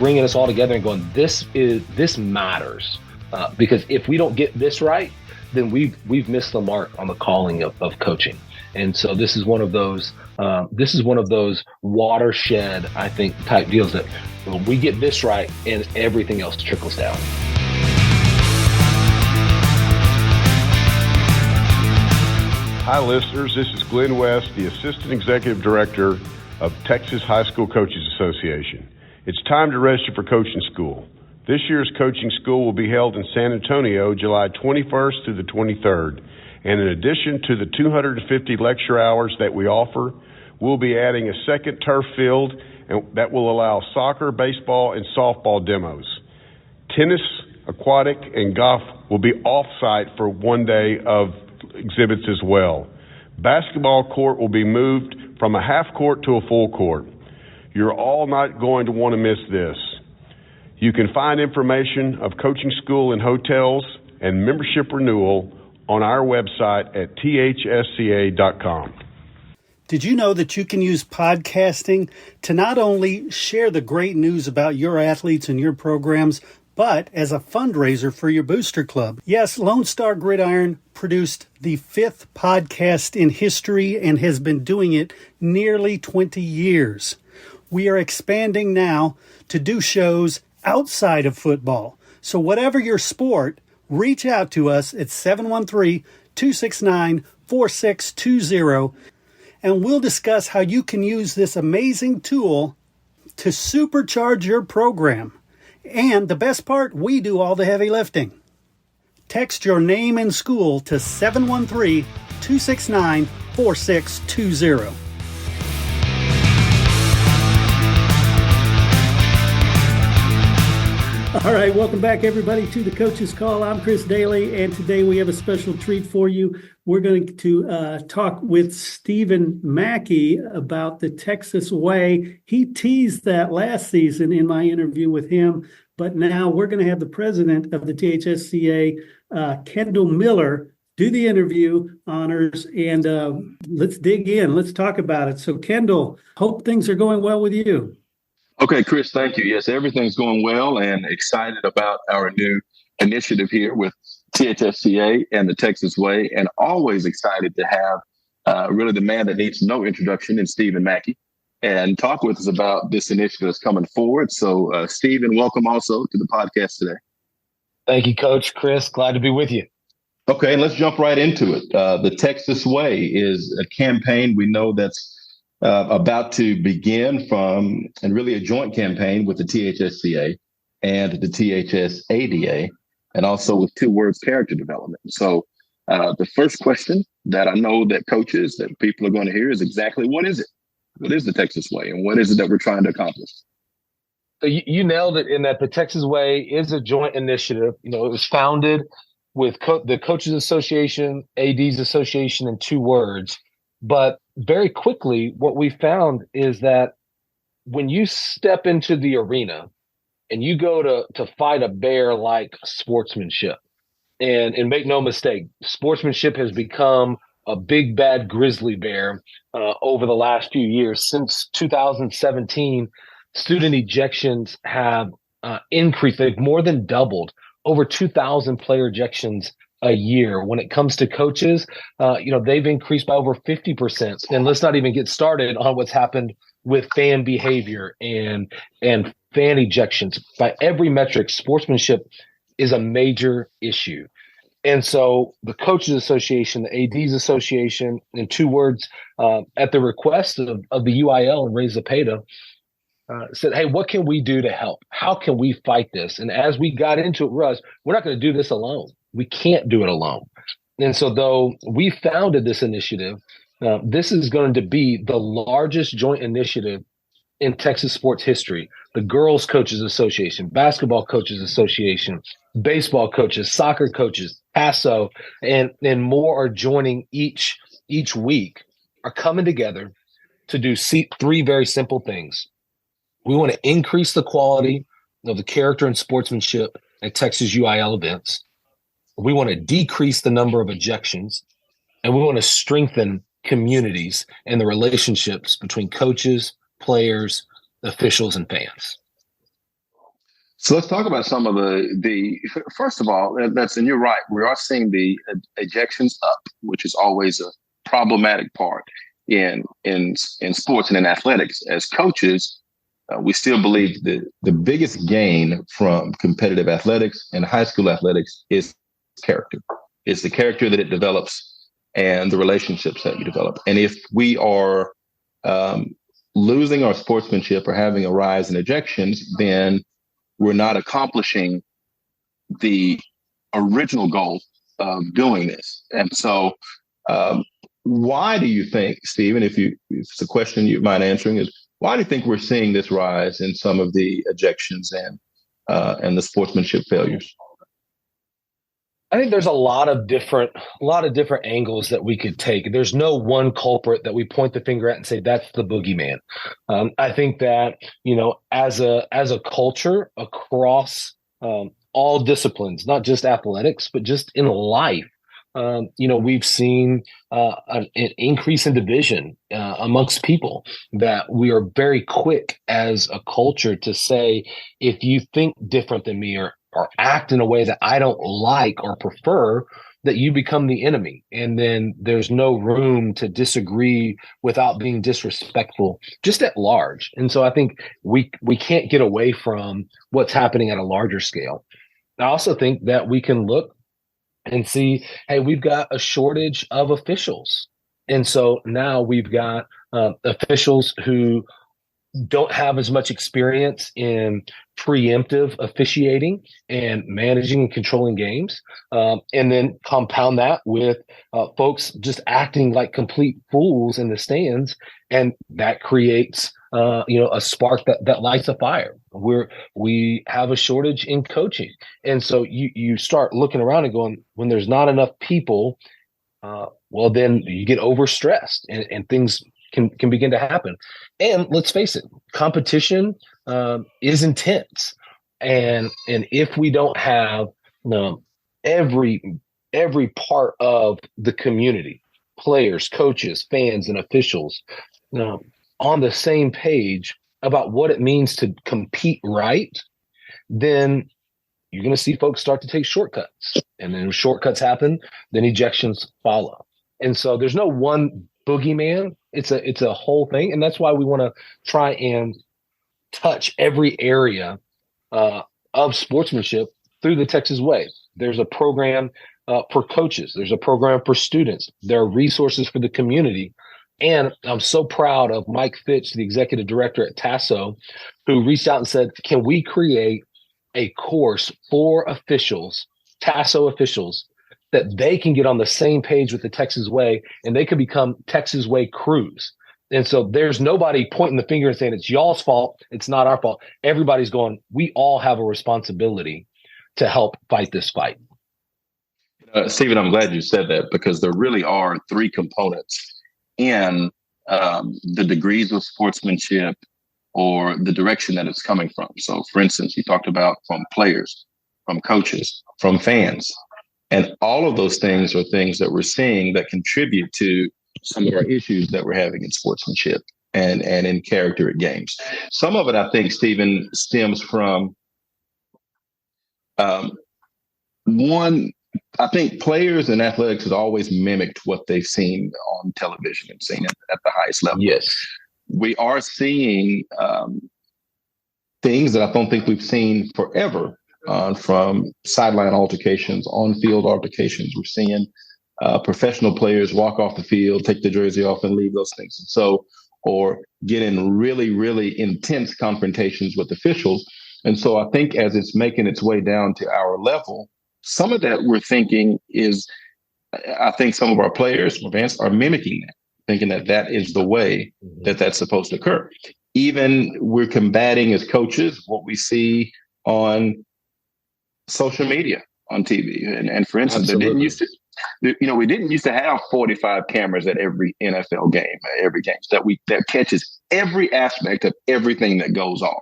bringing us all together and going, this matters. Because if we don't get this right, then we've missed the mark on the calling of coaching. And so this is one of those watershed, I think, type deals that we get this right and everything else trickles down. Hi, listeners. This is Glenn West, the Assistant Executive Director of Texas High School Coaches Association. It's time to register for coaching school. This year's coaching school will be held in San Antonio, July 21st through the 23rd. And in addition to the 250 lecture hours that we offer, we'll be adding a second turf field that will allow soccer, baseball, and softball demos. Tennis, aquatic, and golf will be off-site for one day of exhibits as well. Basketball court will be moved from a half court to a full court. You're all not going to want to miss this. You can find information of coaching school and hotels and membership renewal on our website at THSCA.com. Did you know that you can use podcasting to not only share the great news about your athletes and your programs, but as a fundraiser for your booster club? Yes, Lone Star Gridiron produced the 5th podcast in history and has been doing it nearly 20 years. We are expanding now to do shows outside of football. So whatever your sport, reach out to us at 713-269-4620, and we'll discuss how you can use this amazing tool to supercharge your program. And the best part, we do all the heavy lifting. Text your name and school to 713-269-4620. All right, welcome back, everybody, to the Coach's Call. I'm Chris Daly, and today we have a special treat for you. We're going to talk with Stephen Mackey about the Texas Way. He teased that last season in my interview with him, but now we're going to have the president of the THSCA, Kendall Miller, do the interview honors, and let's dig in. Let's talk about it. So, Kendall, hope things are going well with you. Okay, Chris, thank you. Yes, everything's going well and excited about our new initiative here with THSCA and the Texas Way, and always excited to have really the man that needs no introduction in Stephen Mackey and talk with us about this initiative that's coming forward. So, Stephen, welcome also to the podcast today. Thank you, Coach Chris. Glad to be with you. Okay, and let's jump right into it. The Texas Way is a campaign we know that's about to begin from, and really a joint campaign with the THSCA and the THSADA, and also with 2Words character development. So the first question that I know that coaches, that people are going to hear is exactly what is it? What is the Texas Way, and what is it that we're trying to accomplish? So you nailed it in that the Texas Way is a joint initiative. You know, it was founded with the Coaches Association, ADs Association, and 2Words. But very quickly, what we found is that when you step into the arena and you go to fight a bear like sportsmanship, and make no mistake, sportsmanship has become a big bad grizzly bear over the last few years. Since 2017, student ejections have increased. They've more than doubled, over 2,000 player ejections a year. When it comes to coaches, they've increased by over 50%. And let's not even get started on what's happened with fan behavior and fan ejections. By every metric, sportsmanship is a major issue. And so the Coaches Association, the ADs Association, and 2Words, at the request of the UIL and Ray Zapata, said, hey, what can we do to help? How can we fight this? And as we got into it, Russ, we're not going to do this alone. We can't do it alone. And so though we founded this initiative, this is going to be the largest joint initiative in Texas sports history. The Girls Coaches Association, Basketball Coaches Association, baseball coaches, soccer coaches, ASO, and more are joining each week, are coming together to do three very simple things. We want to increase the quality of the character and sportsmanship at Texas UIL events. We want to decrease the number of ejections, and we want to strengthen communities and the relationships between coaches, players, officials, and fans. So let's talk about some of the first of all, and you're right. We are seeing the ejections up, which is always a problematic part in sports and in athletics. As coaches, we still believe that the biggest gain from competitive athletics and high school athletics is character. It's the character that it develops and the relationships that you develop. And if we are losing our sportsmanship or having a rise in ejections, then we're not accomplishing the original goal of doing this. And so why do you think, Stephen, if it's a question you mind answering, is why do you think we're seeing this rise in some of the ejections and the sportsmanship failures? I think there's a lot of different angles that we could take. There's no one culprit that we point the finger at and say that's the boogeyman. I think that, as a culture across all disciplines, not just athletics, but just in life, we've seen an increase in division amongst people, that we are very quick as a culture to say, if you think different than me or act in a way that I don't like or prefer, that you become the enemy. And then there's no room to disagree without being disrespectful, just at large. And so I think we can't get away from what's happening at a larger scale. I also think that we can look and see, hey, we've got a shortage of officials. And so now we've got officials who don't have as much experience in preemptive officiating and managing and controlling games. And then compound that with folks just acting like complete fools in the stands. And that creates, a spark that lights a fire. We have a shortage in coaching. And so you start looking around and going, when there's not enough people, well, then you get overstressed and things can begin to happen. And let's face it, competition is intense. And if we don't have every part of the community, players, coaches, fans, and officials on the same page about what it means to compete right, then you're going to see folks start to take shortcuts. And then when shortcuts happen, then ejections follow. And so there's no one boogeyman. It's a whole thing. And that's why we want to try and touch every area of sportsmanship through the Texas Way. There's a program for coaches. There's a program for students. There are resources for the community. And I'm so proud of Mike Fitch, the executive director at THSCA, who reached out and said, can we create a course for officials, THSCA officials, that they can get on the same page with the Texas Way, and they can become Texas Way crews. And so there's nobody pointing the finger and saying it's y'all's fault, it's not our fault. Everybody's going, we all have a responsibility to help fight this fight. Stephen, I'm glad you said that, because there really are three components in the degrees of sportsmanship or the direction that it's coming from. So, for instance, you talked about from players, from coaches, from fans. And all of those things are things that we're seeing that contribute to some of our issues that we're having in sportsmanship and in character at games. Some of it, I think, Stephen, stems from one. I think players in athletics have always mimicked what they've seen on television and seen at the highest level. Yes. We are seeing things that I don't think we've seen forever. From sideline altercations, on-field altercations. We're seeing professional players walk off the field, take the jersey off, and leave those things. And so, or get in really, really intense confrontations with officials. And so I think as it's making its way down to our level, some of that we're thinking is, I think some of our players, fans, are mimicking that, thinking that that is the way that that's supposed to occur. Even we're combating as coaches what we see on social media, on TV. And for instance, we didn't used to have 45 cameras at every NFL game, every game that catches every aspect of everything that goes on.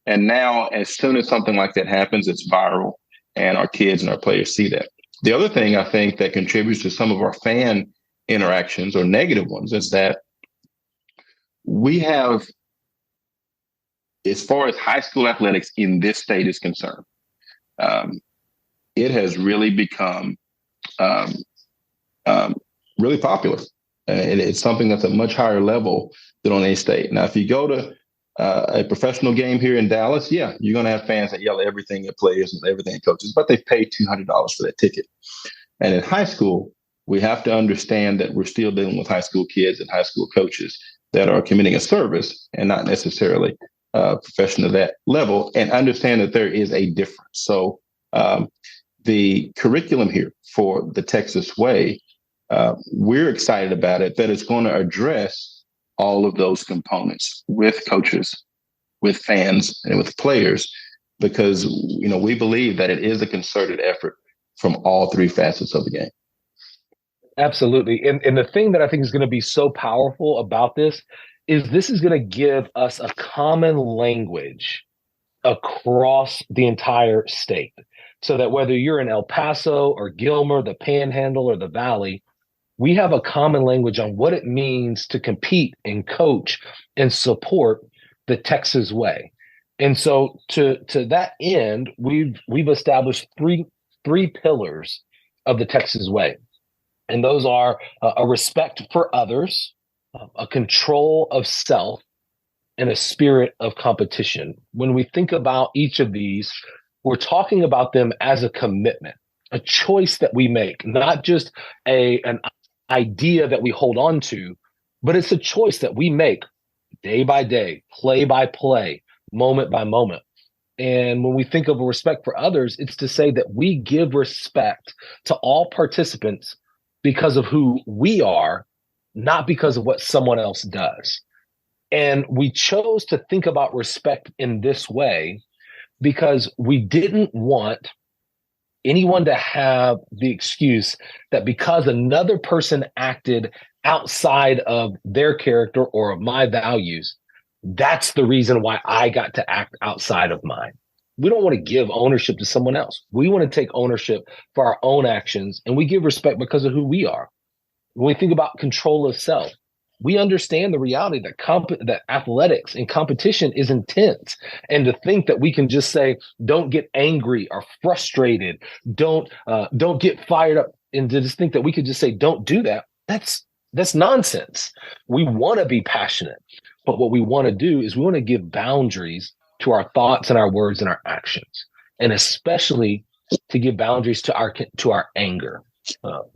And now, as soon as something like that happens, it's viral, and our kids and our players see that. The other thing I think that contributes to some of our fan interactions, or negative ones, is that we have as far as high school athletics in this state is concerned, it has really become really popular. And it's something that's a much higher level than on A-State. Now, if you go to a professional game here in Dallas, yeah, you're going to have fans that yell everything at players and everything at coaches, but they paid $200 for that ticket. And in high school, we have to understand that we're still dealing with high school kids and high school coaches that are committing a service and not necessarily professional at that level, and understand that there is a difference. So the curriculum here for the Texas Way, we're excited about it, that it's going to address all of those components with coaches, with fans, and with players, because we believe that it is a concerted effort from all three facets of the game. Absolutely. And the thing that I think is going to be so powerful about this is going to give us a common language across the entire state, so that whether you're in El Paso or Gilmer, the Panhandle, or the Valley, we have a common language on what it means to compete and coach and support the Texas Way. And so to that end, we've established three pillars of the Texas Way. And those are a respect for others, a control of self, and a spirit of competition. When we think about each of these, we're talking about them as a commitment, a choice that we make, not just an idea that we hold on to, but it's a choice that we make day by day, play by play, moment by moment. And when we think of a respect for others, it's to say that we give respect to all participants because of who we are, not because of what someone else does. And we chose to think about respect in this way because we didn't want anyone to have the excuse that because another person acted outside of their character or of my values, that's the reason why I got to act outside of mine. We don't want to give ownership to someone else. We want to take ownership for our own actions, and we give respect because of who we are. When we think about control of self, we understand the reality that athletics and competition is intense. And to think that we can just say, don't get angry or frustrated, don't get fired up, and to just think that we could just say, don't do that, that's nonsense. We want to be passionate, but what we want to do is we want to give boundaries to our thoughts and our words and our actions, and especially to give boundaries to our anger,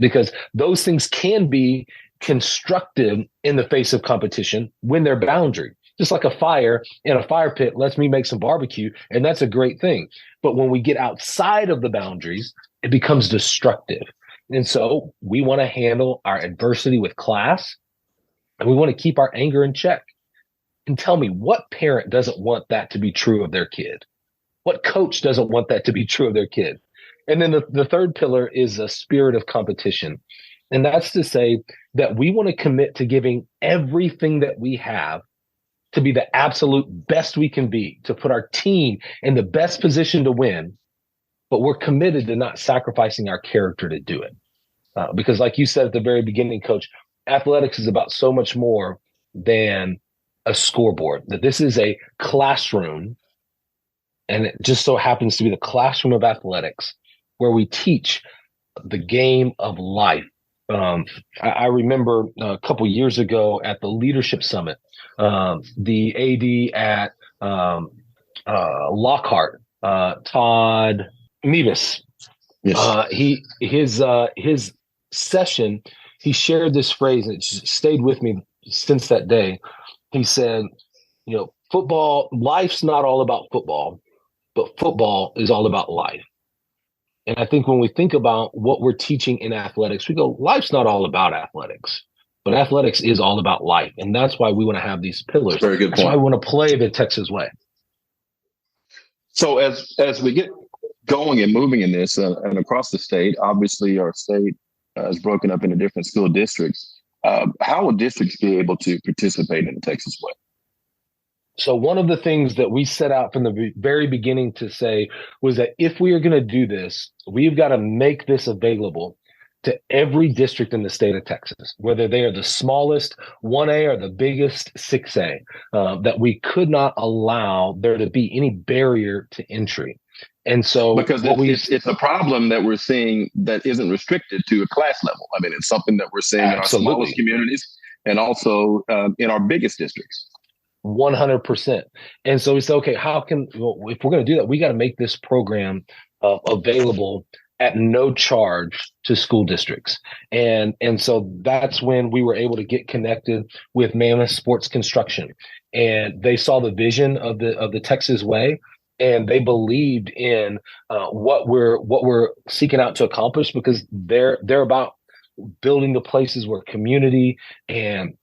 because those things can be constructive in the face of competition when they're boundary. Just like a fire in a fire pit lets me make some barbecue, and that's a great thing. But when we get outside of the boundaries, it becomes destructive. And so we want to handle our adversity with class, and we want to keep our anger in check. And tell me, what parent doesn't want that to be true of their kid? What coach doesn't want that to be true of their kid? And then the third pillar is a spirit of competition. And that's to say that we want to commit to giving everything that we have to be the absolute best we can be, to put our team in the best position to win. But we're committed to not sacrificing our character to do it. Because like you said at the very beginning, Coach, athletics is about so much more than a scoreboard, that this is a classroom, and it just so happens to be the classroom of athletics where we teach the game of life. I remember a couple years ago at the Leadership Summit, the AD at Lockhart, Todd Mevis, yes. His session, he shared this phrase, and it stayed with me since that day. He said, football, life's not all about football, but football is all about life. And I think when we think about what we're teaching in athletics, we go, life's not all about athletics, but athletics is all about life. And that's why we want to have these pillars. Very good point. That's why we want to play the Texas Way. So as we get going and moving in this and across the state, obviously our state is broken up into different school districts. How will districts be able to participate in the Texas Way? So one of the things that we set out from the very beginning to say was that if we are going to do this, we've got to make this available to every district in the state of Texas, whether they are the smallest 1A or the biggest 6A, that we could not allow there to be any barrier to entry. And so because it's a problem that we're seeing that isn't restricted to a class level. I mean, it's something that we're seeing in our smallest communities and also in our biggest districts. 100%. And so we said, okay, if we're going to do that, we got to make this program available at no charge to school districts. And so that's when we were able to get connected with Mammoth Sports Construction. And they saw the vision of the Texas Way, and they believed in what we're seeking out to accomplish, because they're about building the places where community and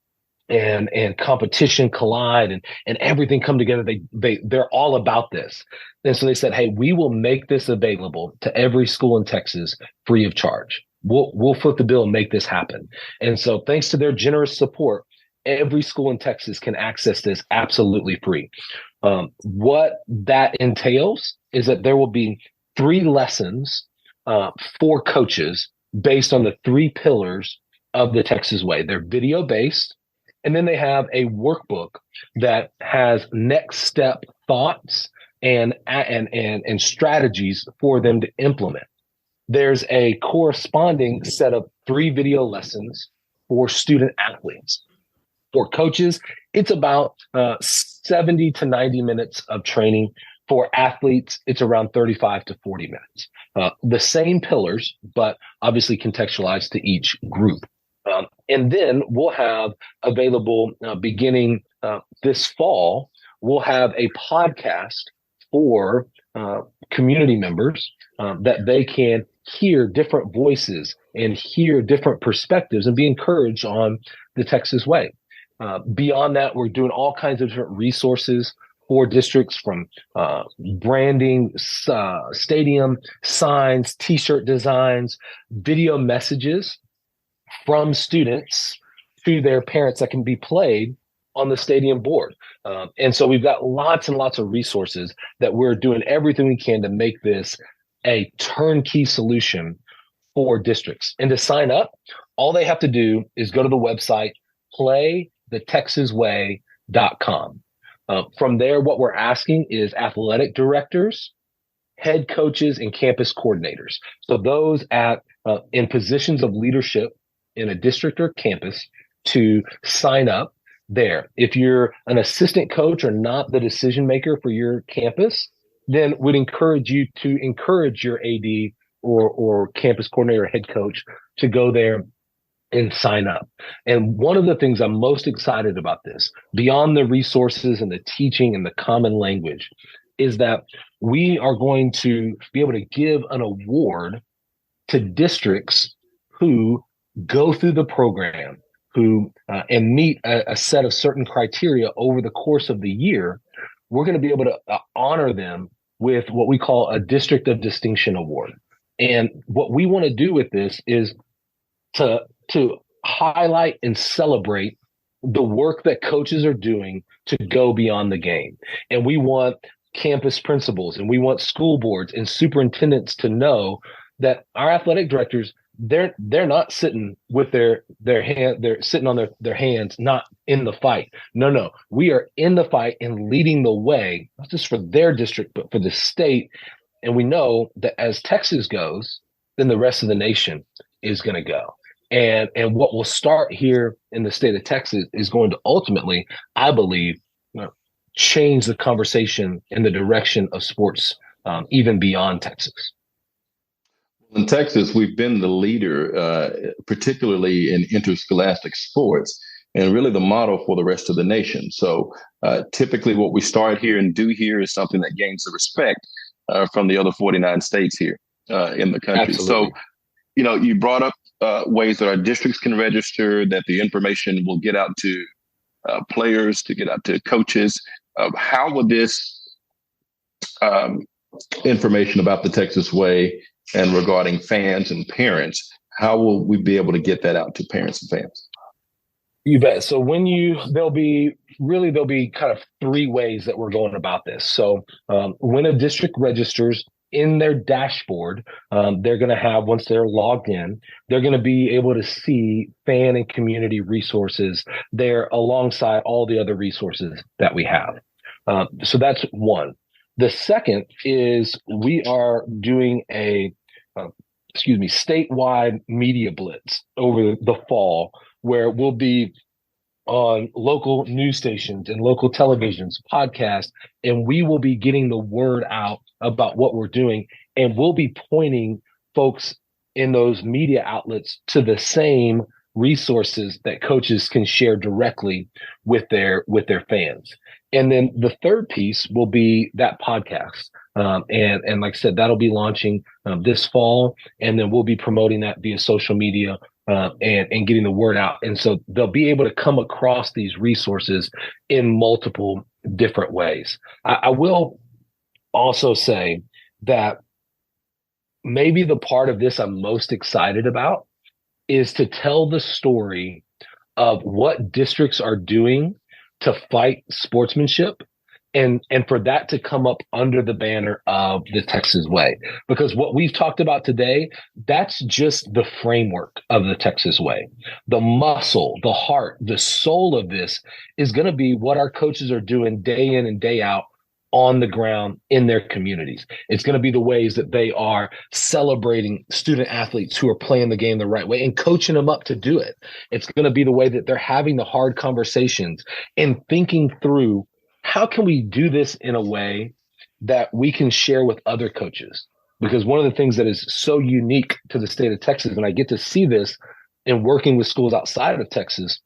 competition collide and everything come together. They're all about this. And so they said, hey, we will make this available to every school in Texas free of charge. We'll foot the bill and make this happen. And so thanks to their generous support, every school in Texas can access this absolutely free. What that entails is that there will be 3 lessons for coaches based on the 3 pillars of the Texas Way. They're video based. And then they have a workbook that has next step thoughts and strategies for them to implement. There's a corresponding set of 3 video lessons for student athletes. For coaches, it's about 70 to 90 minutes of training. For athletes, it's around 35 to 40 minutes. The same pillars, but obviously contextualized to each group. And then we'll have available beginning this fall, we'll have a podcast for community members that they can hear different voices and hear different perspectives and be encouraged on the Texas Way. Beyond that, we're doing all kinds of different resources for districts, from branding, stadium signs, T-shirt designs, video messages from students to their parents that can be played on the stadium board. And so we've got lots and lots of resources that we're doing everything we can to make this a turnkey solution for districts. And to sign up, all they have to do is go to the website, playthetexasway.com. From there, what we're asking is athletic directors, head coaches, and campus coordinators. So those in positions of leadership in a district or campus to sign up there. If you're an assistant coach or not the decision maker for your campus, then we'd encourage you to encourage your AD or campus coordinator or head coach to go there and sign up. And one of the things I'm most excited about this, beyond the resources and the teaching and the common language, is that we are going to be able to give an award to districts who go through the program, who and meet a set of certain criteria over the course of the year. We're going to be able to honor them with what we call a District of Distinction Award. And what we want to do with this is to highlight and celebrate the work that coaches are doing to go beyond the game. And we want campus principals and we want school boards and superintendents to know that our athletic directors, they're not sitting with their hand, they're sitting on their hands, not in the fight. No, we are in the fight and leading the way, not just for their district, but for the state. And we know that as Texas goes, then the rest of the nation is going to go. And what will start here in the state of Texas is going to ultimately, I believe, change the conversation in the direction of sports, even beyond Texas. In Texas, we've been the leader, particularly in interscholastic sports, and really the model for the rest of the nation. So typically what we start here and do here is something that gains the respect from the other 49 states here in the country. Absolutely. So, you brought up ways that our districts can register, that the information will get out to players, to get out to coaches. How would this information about the Texas Way and regarding fans and parents, how will we be able to get that out to parents and fans? You bet. So there'll be kind of 3 ways that we're going about this. So when a district registers, in their dashboard, they're going to have, once they're logged in, they're going to be able to see fan and community resources there alongside all the other resources that we have. So that's one. The second is we are doing a statewide media blitz over the fall, where we'll be on local news stations and local televisions, podcasts, and we will be getting the word out about what we're doing. And we'll be pointing folks in those media outlets to the same resources that coaches can share directly with their fans. And then the third piece will be that podcast. And like I said, that'll be launching this fall, and then we'll be promoting that via social media and getting the word out. And so they'll be able to come across these resources in multiple different ways. I will also say that maybe the part of this I'm most excited about is to tell the story of what districts are doing to fight sportsmanship, and for that to come up under the banner of the Texas Way. Because what we've talked about today, that's just the framework of the Texas Way. The muscle, the heart, the soul of this is going to be what our coaches are doing day in and day out on the ground in their communities. It's going to be the ways that they are celebrating student athletes who are playing the game the right way and coaching them up to do it. It's going to be the way that they're having the hard conversations and thinking through, how can we do this in a way that we can share with other coaches? Because one of the things that is so unique to the state of Texas, and I get to see this in working with schools outside of Texas,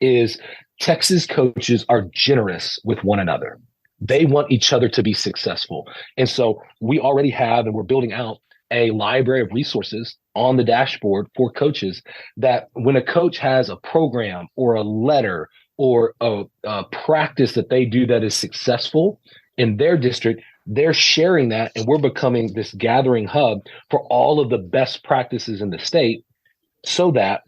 is Texas coaches are generous with one another. They want each other to be successful. And so we already have, and we're building out, a library of resources on the dashboard for coaches, that when a coach has a program or a letter or a practice that they do that is successful in their district, they're sharing that, and we're becoming this gathering hub for all of the best practices in the state, so that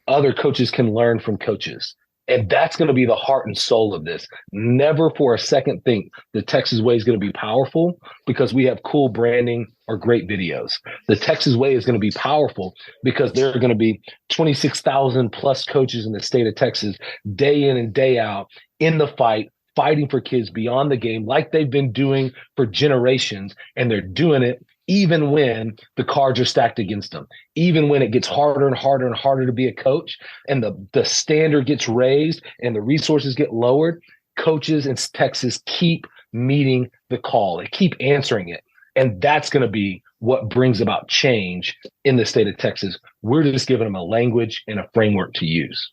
other coaches can learn from coaches. And that's going to be the heart and soul of this. Never for a second think the Texas Way is going to be powerful because we have cool branding or great videos. The Texas Way is going to be powerful because there are going to be 26,000 plus coaches in the state of Texas, day in and day out, in the fight, fighting for kids beyond the game like they've been doing for generations. And they're doing it even when the cards are stacked against them, even when it gets harder and harder and harder to be a coach, and the standard gets raised and the resources get lowered. Coaches in Texas keep meeting the call. They keep answering it. And that's going to be what brings about change in the state of Texas. We're just giving them a language and a framework to use.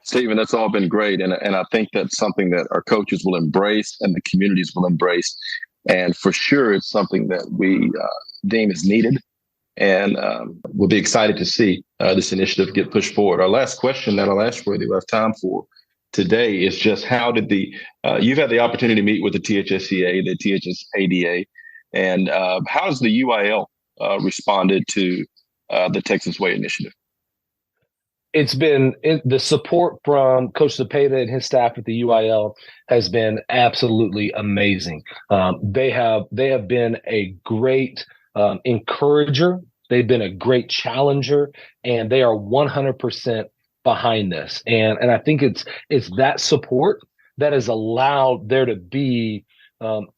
Stephen, that's all been great. And I think that's something that our coaches will embrace and the communities will embrace. And for sure, it's something that we deem is needed. And we'll be excited to see this initiative get pushed forward. Our last question that I'll ask for, that we have time for today, is just how did you've had the opportunity to meet with the THSCA, the THSADA, and how has the UIL responded to the Texas Way initiative? It's been the support from Coach Zepeda and his staff at the UIL has been absolutely amazing. They have been a great encourager. They've been a great challenger, and they are 100% behind this. And I think it's that support that has allowed there to be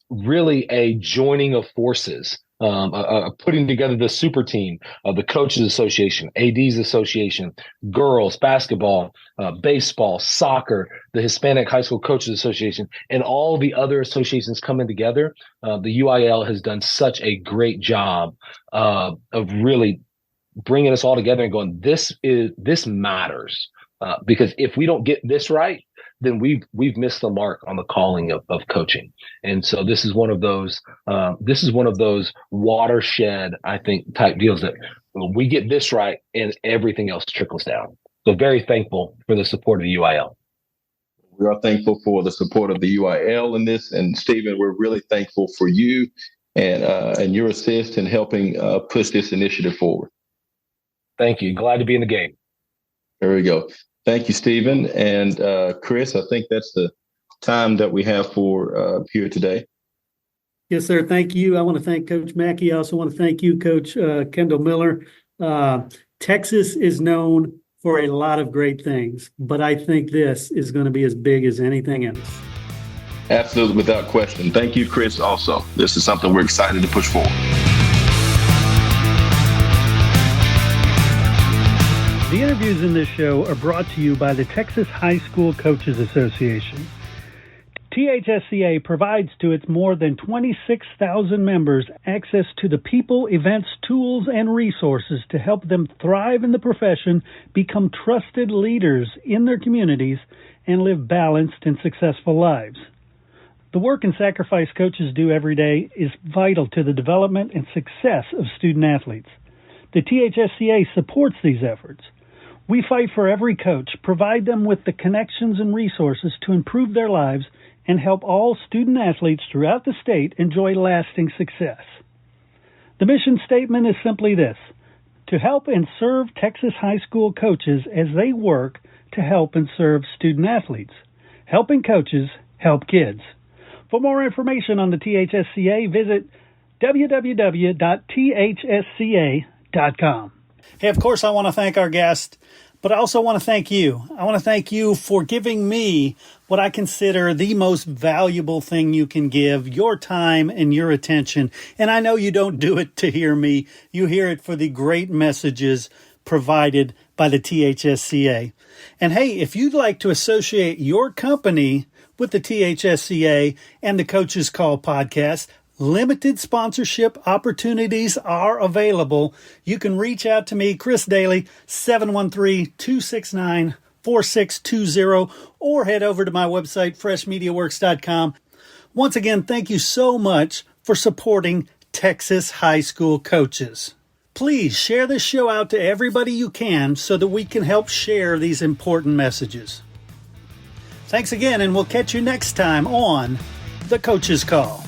really a joining of forces. Putting together the super team of the Coaches Association, ADs Association, girls, basketball, baseball, soccer, the Hispanic High School Coaches Association, and all the other associations coming together. The UIL has done such a great job of really bringing us all together and going, this matters. Because if we don't get this right, then we've missed the mark on the calling of coaching. And so this is one of those watershed, I think, type deals that we get this right and everything else trickles down. So very thankful for the support of the UIL. We are thankful for the support of the UIL in this. And Stephen, we're really thankful for you and your assist in helping push this initiative forward. Thank you. Glad to be in the game. There we go. Thank you, Stephen. And Chris, I think that's the time that we have for here today. Yes, sir. Thank you. I want to thank Coach Mackey. I also want to thank you, Coach Kendall Miller. Texas is known for a lot of great things, but I think this is going to be as big as anything else. Absolutely, without question. Thank you, Chris, also. This is something we're excited to push forward. The interviews in this show are brought to you by the Texas High School Coaches Association. THSCA provides to its more than 26,000 members access to the people, events, tools, and resources to help them thrive in the profession, become trusted leaders in their communities, and live balanced and successful lives. The work and sacrifice coaches do every day is vital to the development and success of student athletes. The THSCA supports these efforts. We fight for every coach, provide them with the connections and resources to improve their lives, and help all student athletes throughout the state enjoy lasting success. The mission statement is simply this: to help and serve Texas high school coaches as they work to help and serve student athletes. Helping coaches help kids. For more information on the THSCA, visit www.thsca.com. Hey, of course, I want to thank our guest, but I also want to thank you. I want to thank you for giving me what I consider the most valuable thing you can give, your time and your attention. And I know you don't do it to hear me. You hear it for the great messages provided by the THSCA. And hey, if you'd like to associate your company with the THSCA and the Coach's Call podcast, limited sponsorship opportunities are available. You can reach out to me, Chris Daly, 713-269-4620, or head over to my website, freshmediaworks.com. Once again, thank you so much for supporting Texas high school coaches. Please share this show out to everybody you can so that we can help share these important messages. Thanks again, and we'll catch you next time on The Coach's Call.